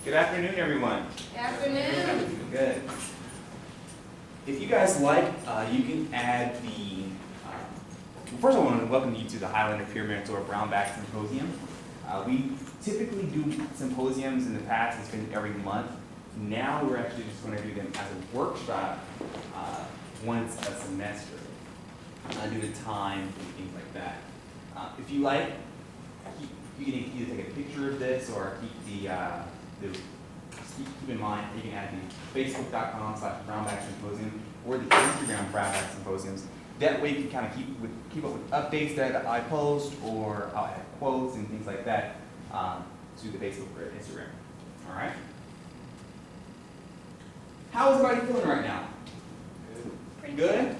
Good afternoon, everyone. Good afternoon. Good. If you guys like, you can add the, first I want to welcome you to the Highlander Peer Mentor Brownback Symposium. We typically do symposiums in the past, it's been every month. Now we're actually just going to do them as a workshop once a semester, due to time and things like that. If you like, you can either take a picture of this or keep keep in mind you can add the facebook.com/Brownback Symposium or the Instagram Brownback Symposiums. That way you can kind of keep up with updates that I post, or I'll add quotes and things like that to the Facebook or Instagram. All right. How is everybody feeling right now? Pretty Good? Yeah.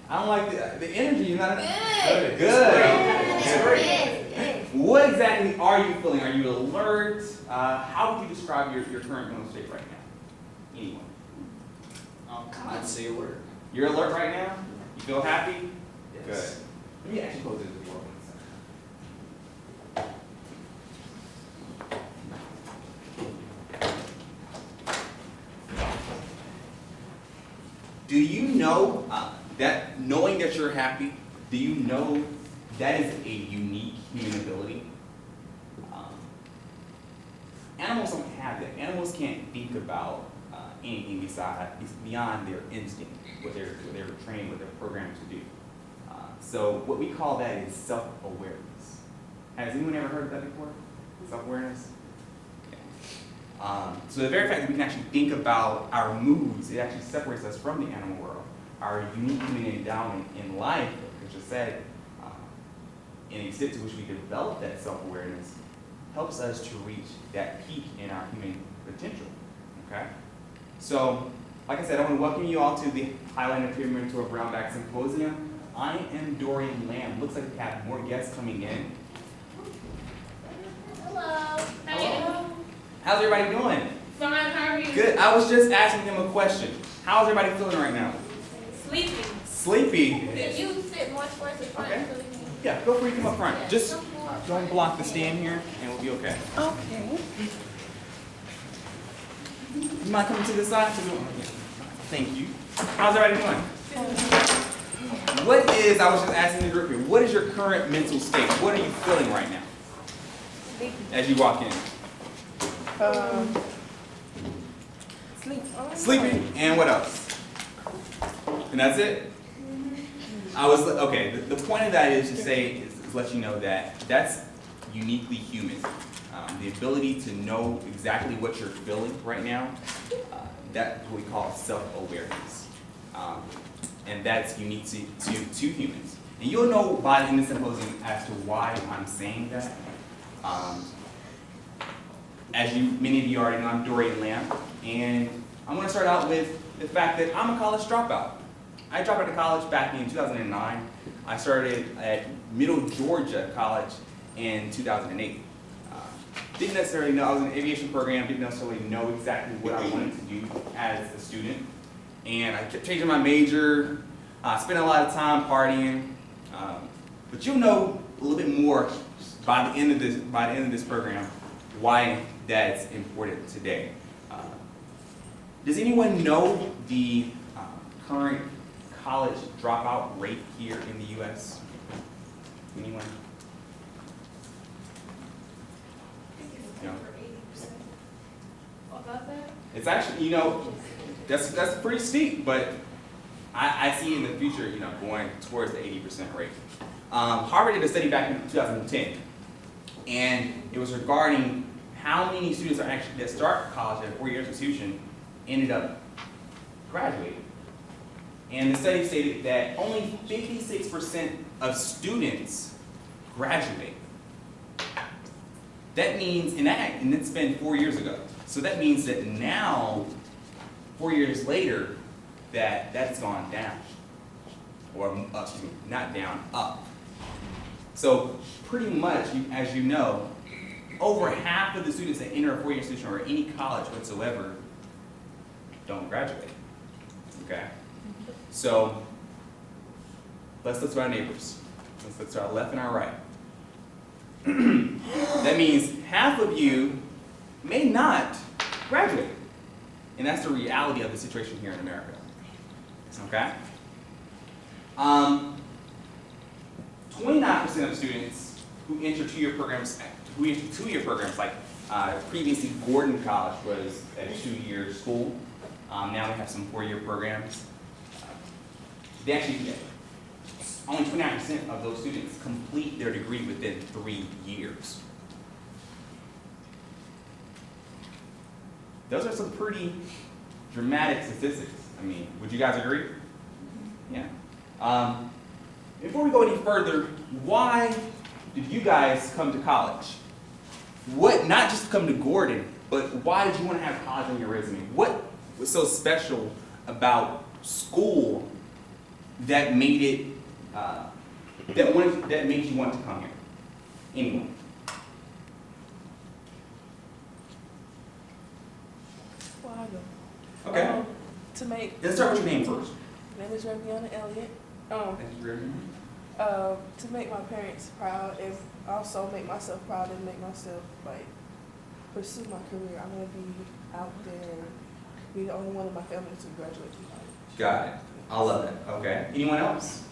I don't like the energy. You're not Good. Good. Good. What exactly are you feeling? Are you alert? How would you describe your current mental state right now? Anyone? I'd say a word. You're alert right now? You feel happy? Yes. Good. Let me actually close it as well. Do you know that knowing that you're happy, do you know that is a unique human ability? Animals don't have that. Animals can't think about anything beyond their instinct, what they were trained, what they're programmed to do. So what we call that is self-awareness. Has anyone ever heard of that before? Self-awareness? So the very fact that we can actually think about our moods, it actually separates us from the animal world. Our unique human endowment in life, as I said, in the extent to which we develop that self-awareness, helps us to reach that peak in our human potential. Okay? So, like I said, I want to welcome you all to the Highlander Peer Mentor Brownback Symposium. I am Dorian Lamb. Looks like we have more guests coming in. Hello. Hello. How's everybody doing? Fine, how are you? Good. I was just asking them a question. How's everybody feeling right now? Sleeping. Sleepy? Can you sit much towards the front? Okay. So we can... Yeah, go for it. Come up front. Yeah, Just come more up don't front. block the stand here, and we'll be okay. Okay. You mind coming to the side? Thank you. How's everybody doing? What is, I was just asking the group here, what is your current mental state? What are you feeling right now as you walk in? Sleep. Sleepy, and what else? And that's it? Okay, the point of that is to say, is let you know that that's uniquely human. The ability to know exactly what you're feeling right now, that's what we call self-awareness. And that's unique to humans. And you'll know by the end of the symposium as to why I'm saying that. As many of you already know, I'm Dorian Lamb, and I'm going to start out with the fact that I'm a college dropout. I dropped out of college back in 2009. I started at Middle Georgia College in 2008. Didn't necessarily know, I was in the aviation program, didn't necessarily know exactly what I wanted to do as a student. And I kept changing my major, spent a lot of time partying. But you'll know a little bit more by the end of this program why that's important today. Does anyone know the current college dropout rate here in the U.S.? Anyone? No. About that? It's actually, that's pretty steep, but I see in the future, going towards the 80% rate. Harvard did a study back in 2010, and it was regarding how many students that start college at a four-year institution ended up graduating. And the study stated that only 56% of students graduate. That means, and it's been 4 years ago. So that means that now, 4 years later, that's gone down. Or, excuse me, not down, up. So pretty much, as you know, over half of the students that enter a four-year institution or any college whatsoever don't graduate. Okay? So let's look to our neighbors. Let's look to our left and our right. That means half of you may not graduate. And that's the reality of the situation here in America. Okay? 29% of students who enter two-year programs, like previously Gordon College was a 2-year school. Now we have some 4-year programs. They actually, only 29% of those students complete their degree within 3 years. Those are some pretty dramatic statistics. I mean, would you guys agree? Yeah. Before we go any further, why did you guys come to college? What, not just come to Gordon, but why did you want to have college on your resume? What was so special about school that made it, that made you want to come here? Anyone? Well, I go. Okay. To make. Let's start with your name first. My name is Raviana Elliott. Thank you very much. To make my parents proud and also make myself proud and make myself like pursue my career. I want to be out there and be the only one in my family to graduate from college. Got it. I love it. Okay. Anyone else?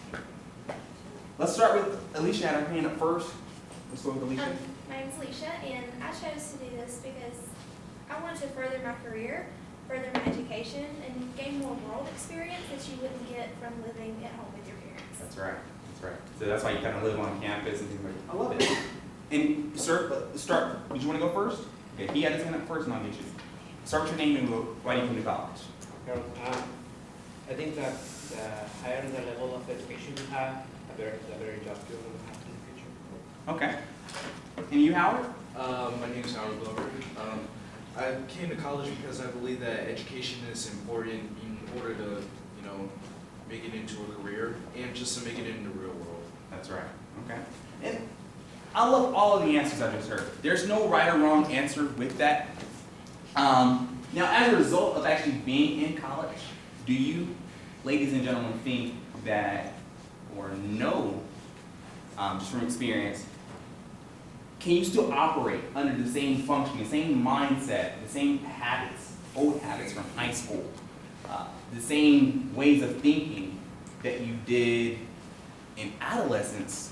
Let's start with Alicia. Had her hand up first. Let's go with Alicia. My name's Alicia, and I chose to do this because I wanted to further my career, further my education, and gain more world experience that you wouldn't get from living at home with your parents. That's right. That's right. So that's why you kind of live on campus and things like that. I love it. And sir, start. Would you want to go first? Okay. He had his hand up first, and I'll get you. Start with your name and why do you come to college? I think that the higher the level of education you have, the better job you will have in the future. Okay. And you, Howard? My name is Howard Glover. I came to college because I believe that education is important in order to, make it into a career and just to make it in the real world. That's right. Okay. And I love all of the answers I just heard. There's no right or wrong answer with that. Now, as a result of actually being in college, do you, ladies and gentlemen, think that, or know, just from experience, can you still operate under the same function, the same mindset, the same habits, old habits from high school, the same ways of thinking that you did in adolescence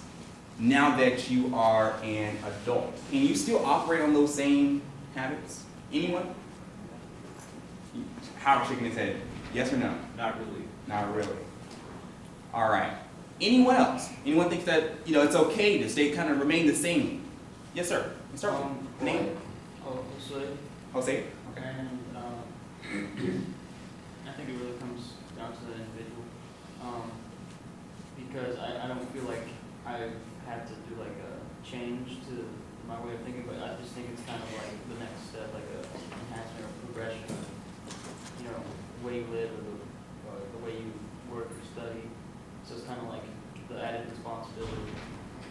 now that you are an adult? Can you still operate on those same habits? Anyone? Howard shaking his head. Yes or no? Not really. Not really. All right. Anyone else? Anyone thinks that it's okay to stay remain the same? Yes, sir. Let's start with name. Jose. Jose. Okay. And I think it really comes down to the individual, because I don't feel like I've had to do like a change to my way of thinking, but I just think it's kind of like the next step, like a enhancement or progression of the way you live or the way you work or study. So it's kind of like the added responsibility.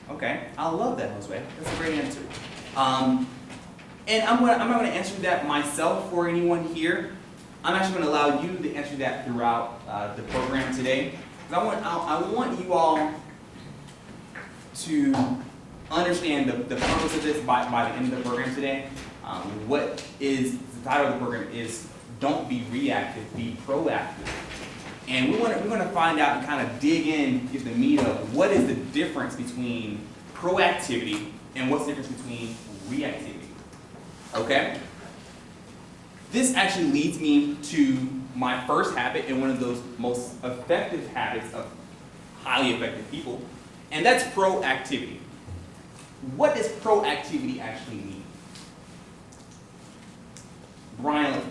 Okay, I love that, Jose. That's a great answer. And I'm not going to answer that myself for anyone here. I'm actually going to allow you to answer that throughout the program today. Because I want you all to understand the purpose of this by the end of the program today. What is the title of the program is "Don't be reactive, be proactive." And we're going to find out and kind of dig in, get the meat of what is the difference between proactivity and what's the difference between reactivity. Okay? This actually leads me to my first habit and one of those most effective habits of highly effective people, and that's proactivity. What does proactivity actually mean? Brian.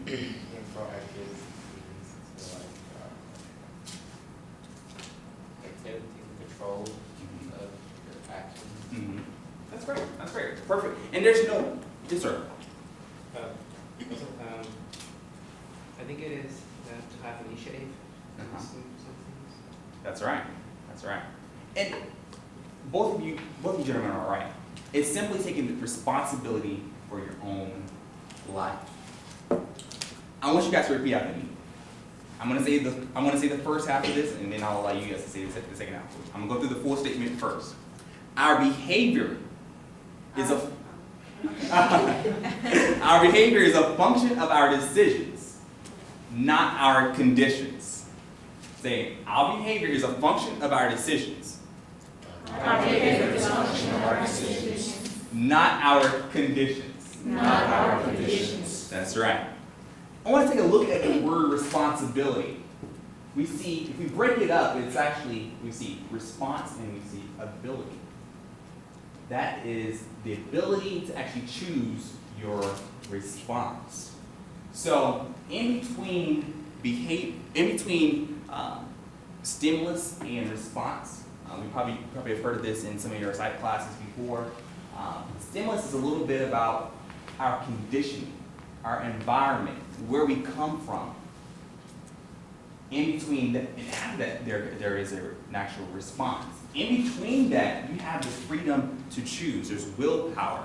Being proactive means to activity and control of your actions. Mm-hmm. That's great. That's great. Perfect. And there's no. Yes, sir. I think it is to have initiative. Uh-huh. Some things. That's right. That's right. And both of you gentlemen are right. It's simply taking the responsibility for your own life. I want you guys to repeat after me. I'm gonna say the first half of this, and then I'll allow you guys to say the second half. I'm gonna go through the full statement first. Our behavior is a our behavior is a function of our decisions, not our conditions. Say it. Our behavior is a function of our decisions. Our behavior is a function of our decisions, Not our conditions. not our conditions. That's right. I want to take a look at the word responsibility. We see, if we break it up, it's actually, we see response and we see ability. That is the ability to actually choose your response. So, in between stimulus and response, we probably have heard of this in some of your psych classes before. Stimulus is a little bit about our conditioning, our environment, where we come from. In between that, and after that, there is an actual response. In between that, you have the freedom to choose. There's willpower.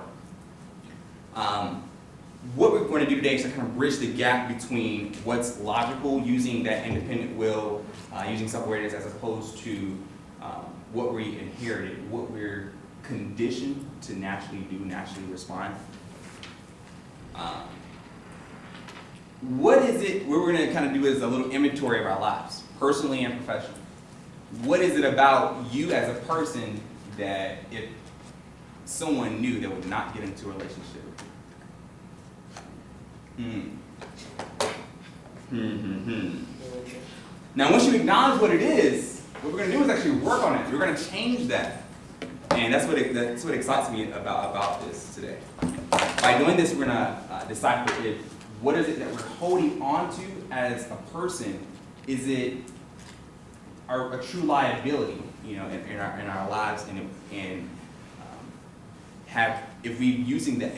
What we're going to do today is to kind of bridge the gap between what's logical, using that independent will, using self-awareness, as opposed to what we inherited, what we're conditioned to naturally do, naturally respond. What is it, what we're going to kind of do is a little inventory of our lives, personally and professionally. What is it about you as a person that if someone knew that would not get into a relationship with you? Now, once you acknowledge what it is, what we're going to do is actually work on it. We're going to change that. And that's what excites me about this today. By doing this, we're going to decipher what is it that we're holding on to as a person. Is it a true liability, in our lives, if we're using that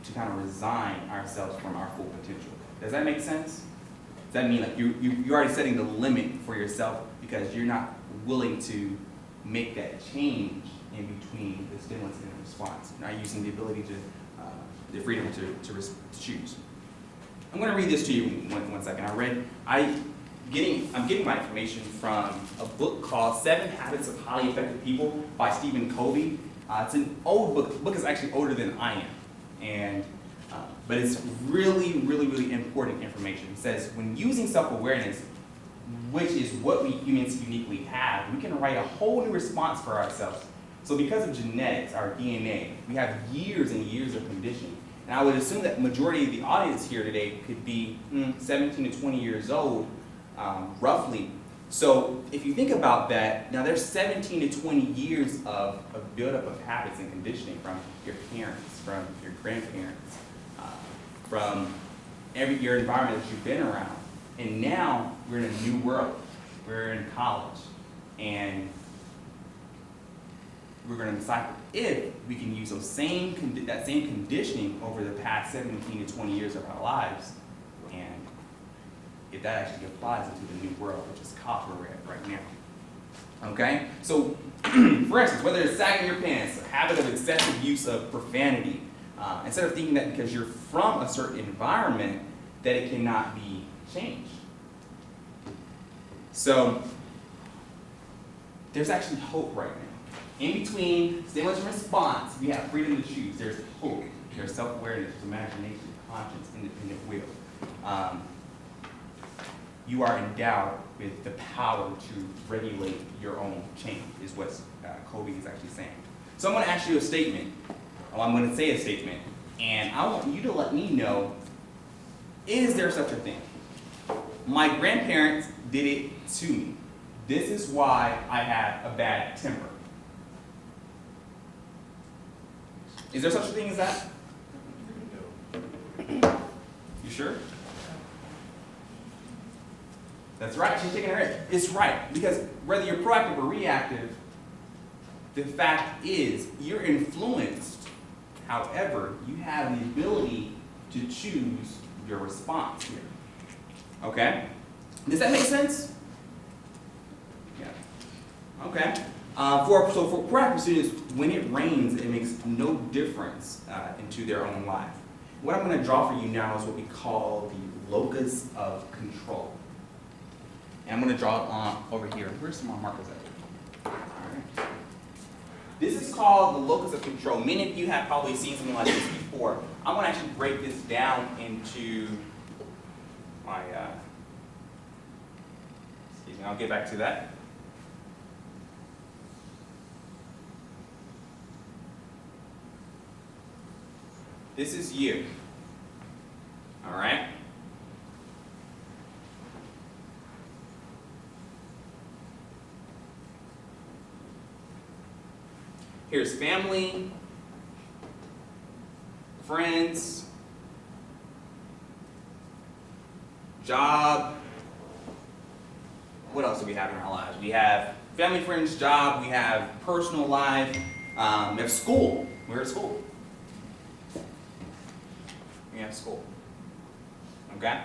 to kind of resign ourselves from our full potential? Does that make sense? Does that mean like you're already setting the limit for yourself because you're not willing to make that change in between the stimulus and the response, not using the ability to the freedom to choose. I'm going to read this to you one second. I'm getting my information from a book called 7 Habits of Highly Effective People by Stephen Covey. It's an old book. The book is actually older than I am, but it's really, really, really important information. It says, when using self-awareness, which is what we humans uniquely have, we can write a whole new response for ourselves. So because of genetics, our DNA, we have years and years of conditioning. And I would assume that the majority of the audience here today could be 17 to 20 years old, roughly. So if you think about that, now there's 17 to 20 years of buildup of habits and conditioning from your parents, from your grandparents, from your environment that you've been around. And now we're in a new world. We're in college. And we're going to decipher if we can use that same conditioning over the past 17 to 20 years of our lives, and if that actually applies into the new world, which is college where we're at right now. Okay? So, for instance, whether it's sagging your pants, a habit of excessive use of profanity, instead of thinking that because you're from a certain environment, that it cannot be changed. So, there's actually hope right now. In between stimulus and response, we have freedom to choose. There's hope, there's self-awareness, there's imagination, conscience, independent will. You are endowed with the power to regulate your own change, is what Covey is actually saying. So I'm going to ask you a statement. I'm going to say a statement, and I want you to let me know, is there such a thing? My grandparents did it to me. This is why I have a bad temper. Is there such a thing as that? You sure? That's right, she's shaking her head. It's right, because whether you're proactive or reactive, the fact is you're influenced. However, you have the ability to choose your response here. Okay? Does that make sense? Yeah. Okay. For proactive students, when it rains, it makes no difference into their own life. What I'm going to draw for you now is what we call the locus of control. And I'm gonna draw it on over here. Where's some more markers at? Alright. This is called the locus of control. Many of you have probably seen something like this before. I'm gonna actually break this down into my, excuse me, I'll get back to that. This is you. All right? Here's family, friends, job. What else do we have in our lives? We have family, friends, job. We have personal life. We have school. We're at school. We have school. Okay?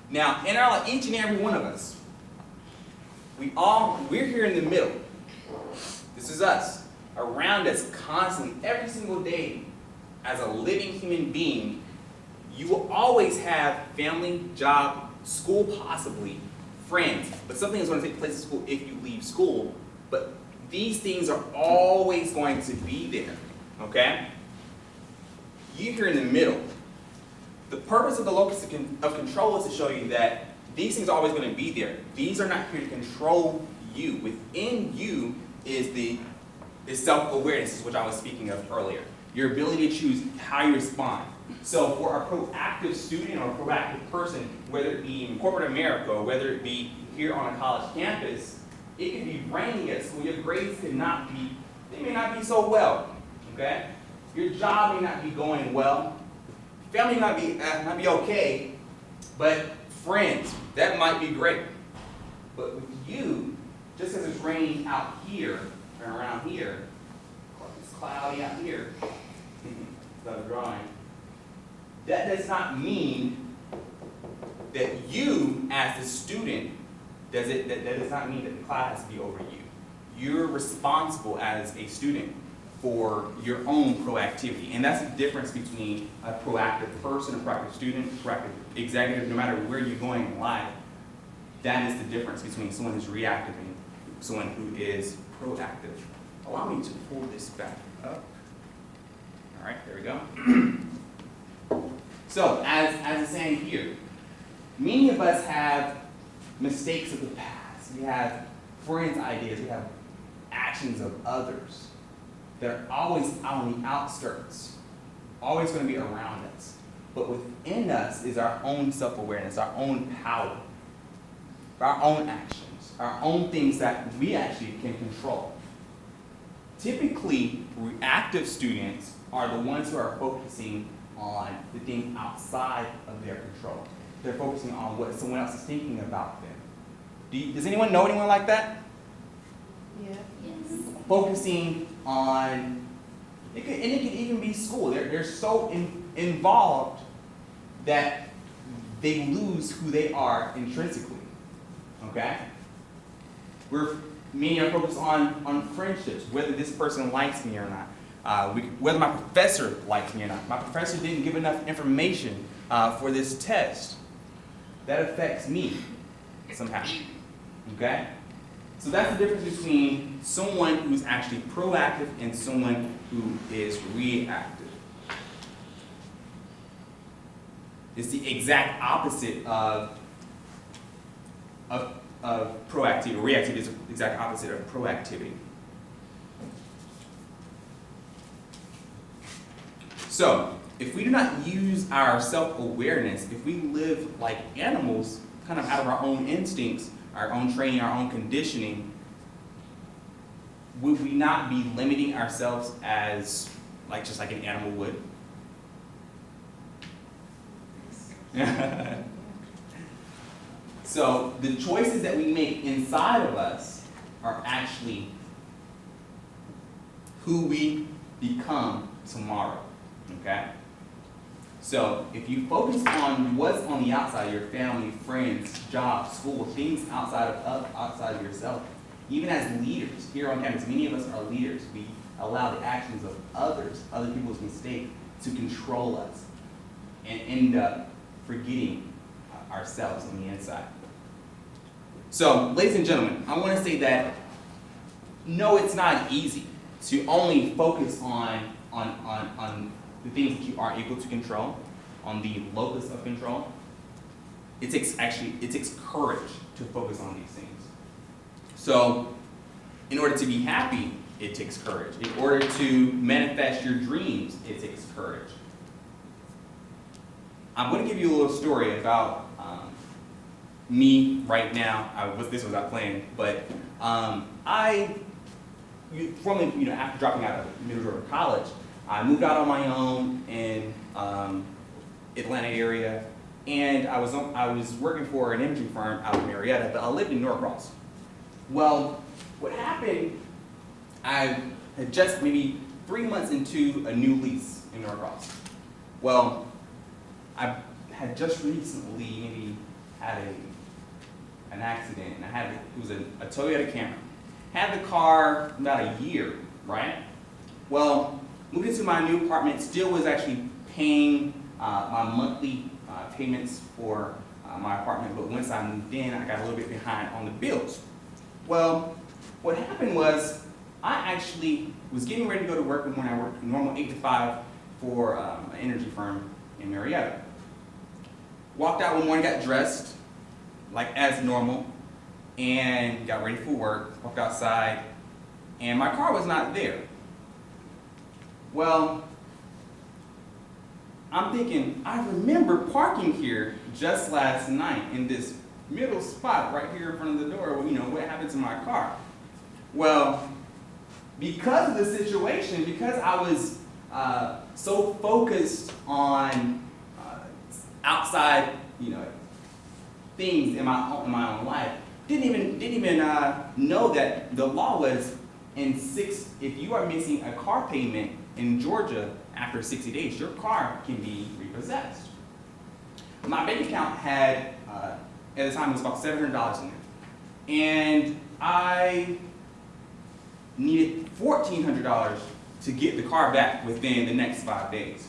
Now, in our life, each and every one of us, we're here in the middle. This is us. Around us constantly, every single day, as a living human being, you will always have family, job, school possibly, friends, but something is going to take place at school if you leave school. But these things are always going to be there, okay? You're here in the middle. The purpose of the locus of control is to show you that these things are always going to be there. These are not here to control you. Within you is self-awareness, which I was speaking of earlier. Your ability to choose how you respond. So for a proactive student or a proactive person, whether it be in corporate America or whether it be here on a college campus, it could be raining at school. Your grades they may not be so well, okay? Your job may not be going well. Family might be okay, but friends, that might be great. But with you, just as it's raining out here and around here, it's cloudy out here, instead of drawing, that does not mean that you, as the student, that does not mean that the cloud has to be over you. You're responsible as a student for your own proactivity. And that's the difference between a proactive person, a proactive student, proactive executive, no matter where you're going in life. That is the difference between someone who's reactive and someone who is proactive. Allow me to pull this back up. All right, there we go. So, as it's saying here, many of us have mistakes of the past. We have friends' ideas. We have actions of others that are always on the outskirts, always going to be around us. But within us is our own self-awareness, our own power, our own actions, our own things that we actually can control. Typically, reactive students are the ones who are focusing on the things outside of their control. They're focusing on what someone else is thinking about them. Does anyone know anyone like that? Yeah. Yes. Focusing on, it could even be school. They're so involved that they lose who they are intrinsically, okay? Many are focused on friendships, whether this person likes me or not, whether my professor likes me or not. My professor didn't give enough information for this test. That affects me somehow, okay? So that's the difference between someone who's actually proactive and someone who is reactive. It's the exact opposite of proactivity. Reactivity is the exact opposite of proactivity. So, if we do not use our self-awareness, if we live like animals, kind of out of our own instincts, our own training, our own conditioning, would we not be limiting ourselves as just like an animal would? So the choices that we make inside of us are actually who we become tomorrow, okay? So if you focus on what's on the outside, your family, friends, job, school, things outside of yourself, even as leaders, here on campus, many of us are leaders. We allow the actions of others, other people's mistakes, to control us and end up forgetting ourselves on the inside. So, ladies and gentlemen, I want to say that no, it's not easy to only focus on the things that you are able to control, on the locus of control. It takes courage to focus on these things. So, in order to be happy, it takes courage. In order to manifest your dreams, it takes courage. I'm going to give you a little story about me right now. This was not planned, but formerly, after dropping out of Middle Georgia College, I moved out on my own in Atlanta area, and I was working for an energy firm out of Marietta, but I lived in Norcross. Well, what happened? I had just maybe 3 months into a new lease in Norcross. Well, I had just recently maybe had an accident, and it was a Toyota Camry. Had the car about a year, right? Well, moved into my new apartment, still was actually paying my monthly payments for my apartment, but once I moved in, I got a little bit behind on the bills. Well, what happened was, I actually was getting ready to go to work when I worked normal 8 to 5 for an energy firm in Marietta. Walked out one morning, got dressed, like as normal, and got ready for work, walked outside, and my car was not there. Well, I'm thinking, I remember parking here just last night in this middle spot right here in front of the door. What happened to my car? Well, because of the situation, because I was so focused on outside, things in my own life, didn't even know that the law was if you are missing a car payment in Georgia after 60 days, your car can be repossessed. My bank account had, at the time, it was about $700 in there. And I needed $1,400 to get the car back within the next 5 days.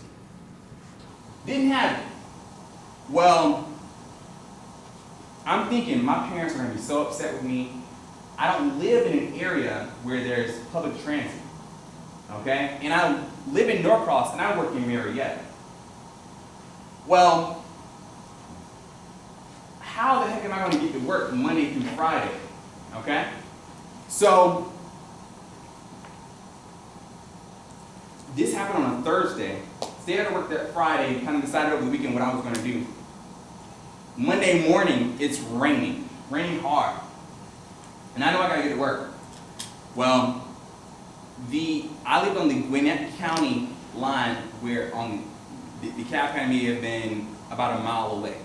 Didn't have it. Well, I'm thinking my parents are going to be so upset with me. I don't live in an area where there's public transit, okay? And I live in Norcross, and I work in Marietta. Well, how the heck am I going to get to work Monday through Friday, okay? So, this happened on a Thursday. Stayed at work that Friday, kind of decided over the weekend what I was going to do. Monday morning, it's raining hard. And I know I gotta get to work. Well, I lived on the Gwinnett County line where the DeKalb County may have been about a mile away.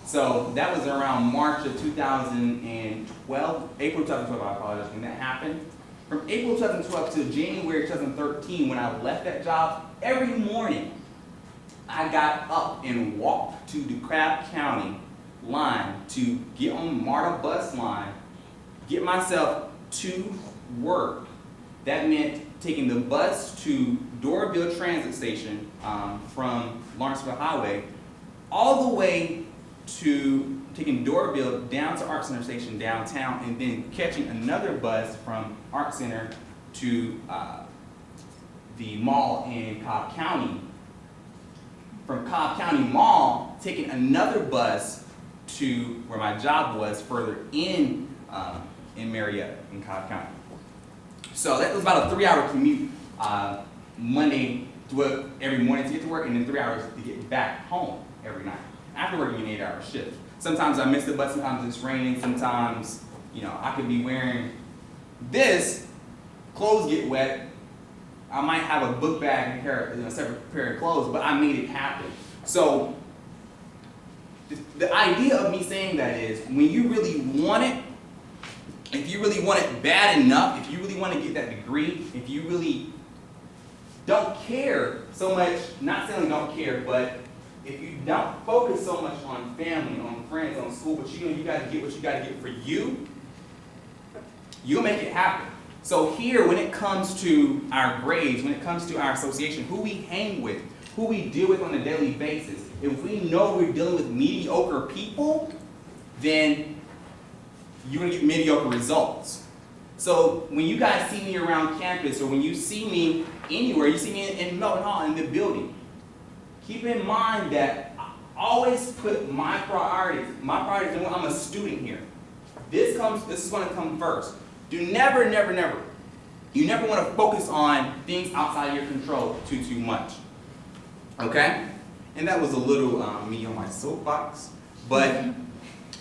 So that was around March of 2012, April 2012, I apologize, when that happened. From April 2012 to January 2013, when I left that job, every morning I got up and walked to the DeKalb County line to get on the MARTA bus line, get myself to work. That meant taking the bus to Doraville Transit Station from Lawrenceville Highway, all the way to taking Doraville down to Art Center Station downtown, and then catching another bus from Art Center to the mall in Cobb County. From Cobb County Mall, taking another bus to where my job was further in Marietta, in Cobb County. So that was about a 3-hour commute Monday to every morning to get to work, and then 3 hours to get back home every night after working an 8-hour shift. Sometimes I miss the bus, sometimes it's raining, sometimes I could be wearing this, clothes get wet, I might have a book bag and a separate pair of clothes, but I made it happen. So the idea of me saying that is, when you really want it, if you really want it bad enough, if you really want to get that degree, if you really don't care so much, not saying don't care, but if you don't focus so much on family, on friends, on school, but you got to get what you got to get for you, you'll make it happen. So here, when it comes to our grades, when it comes to our association, who we hang with, who we deal with on a daily basis, if we know we're dealing with mediocre people, then you're gonna get mediocre results. So when you guys see me around campus, or when you see me anywhere, you see me in Melvin Hall in the building, keep in mind that I always put my priorities, and I'm a student here. This is gonna come first. Do never, you never wanna focus on things outside of your control too much, okay? And that was a little me on my soapbox, but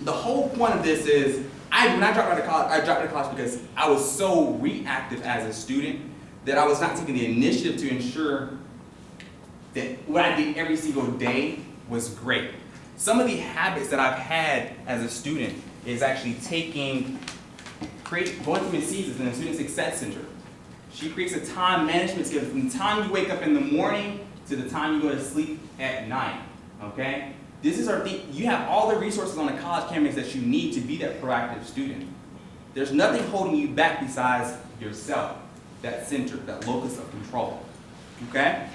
the whole point of this is, when I dropped out of college, I dropped out of college because I was so reactive as a student that I was not taking the initiative to ensure that what I did every single day was great. Some of the habits that I've had as a student is actually going to Ms. Caesars in the Student Success Center. She creates a time management schedule from the time you wake up in the morning to the time you go to sleep at night, okay? This is our thing. You have all the resources on the college campus that you need to be that proactive student. There's nothing holding you back besides yourself, that center, that locus of control, okay?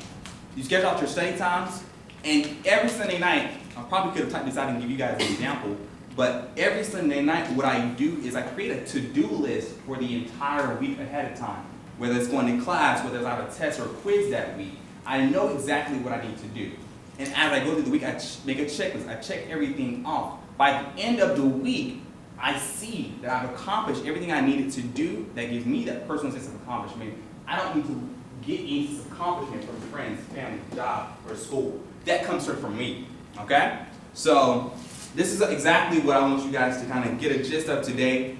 You schedule out your study times, and every Sunday night, I probably could have typed this out and give you guys an example, but every Sunday night, what I do is I create a to-do list for the entire week ahead of time. Whether it's going to class, whether it's I have a test or a quiz that week, I know exactly what I need to do. And as I go through the week, I make a checklist. I check everything off. By the end of the week, I see that I've accomplished everything I needed to do that gives me that personal sense of accomplishment. I don't need to get any sense of accomplishment from friends, family, job, or school. That comes from me, okay? So this is exactly what I want you guys to kind of get a gist of today.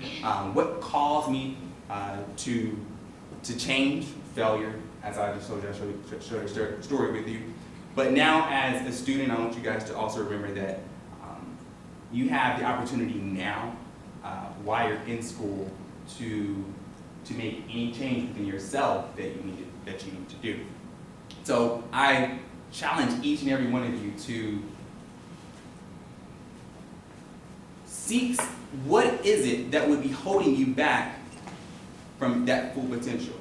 What caused me to change, failure, as I just told you, I showed a story with you. But now as a student, I want you guys to also remember that you have the opportunity now, while you're in school, to make any change within yourself that you need to do. So I challenge each and every one of you to seek what is it that would be holding you back from that full potential,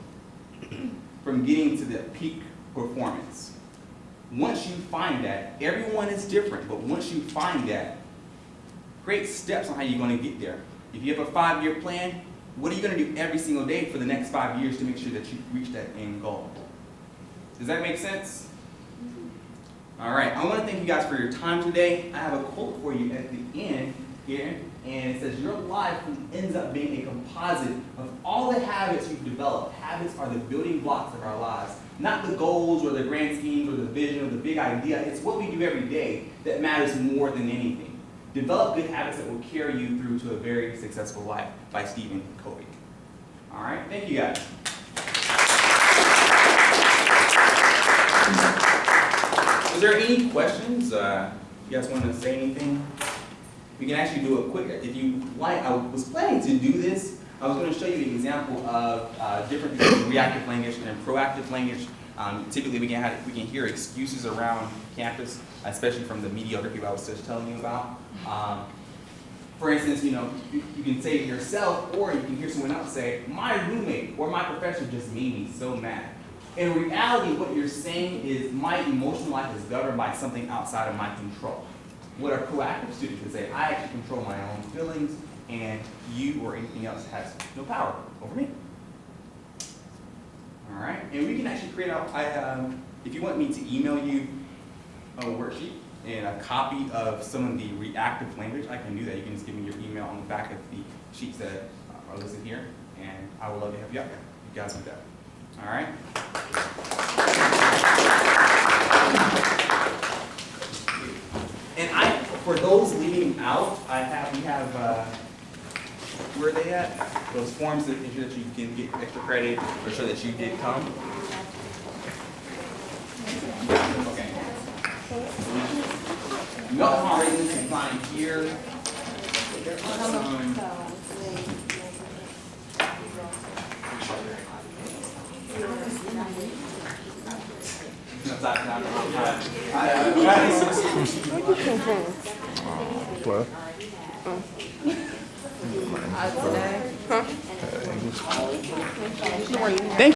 from getting to the peak performance. Once you find that, everyone is different, but once you find that, create steps on how you're going to get there. If you have a 5-year plan, what are you going to do every single day for the next 5 years to make sure that you reach that end goal? Does that make sense? All right, I want to thank you guys for your time today. I have a quote for you at the end here, and it says, your life ends up being a composite of all the habits you've developed. Habits are the building blocks of our lives, not the goals or the grand schemes or the vision or the big idea. It's what we do every day that matters more than anything. Develop good habits that will carry you through to a very successful life, by Stephen Covey. All right, thank you guys. Is there any questions? You guys want to say anything? We can actually do a quick, if you like, I was planning to do this. I was going to show you an example of different between reactive language and proactive language. Typically, we can hear excuses around campus, especially from the mediocre people I was just telling you about. For instance, you can say it yourself, or you can hear someone else say, my roommate or my professor just made me so mad. In reality, what you're saying is my emotional life is governed by something outside of my control. What a proactive student can say, I actually control my own feelings, and you or anything else has no power over me. All right, and we can actually create if you want me to email you a worksheet and a copy of some of the reactive language, I can do that. You can just give me your email on the back of the sheets that are listed here, and I would love to help you out there. You guys want that? All right. And for those leaving out, we have where are they at? Those forms that ensure that you can get extra credit or show that you did come. Okay. Milton Hall Raisins can find here. Thank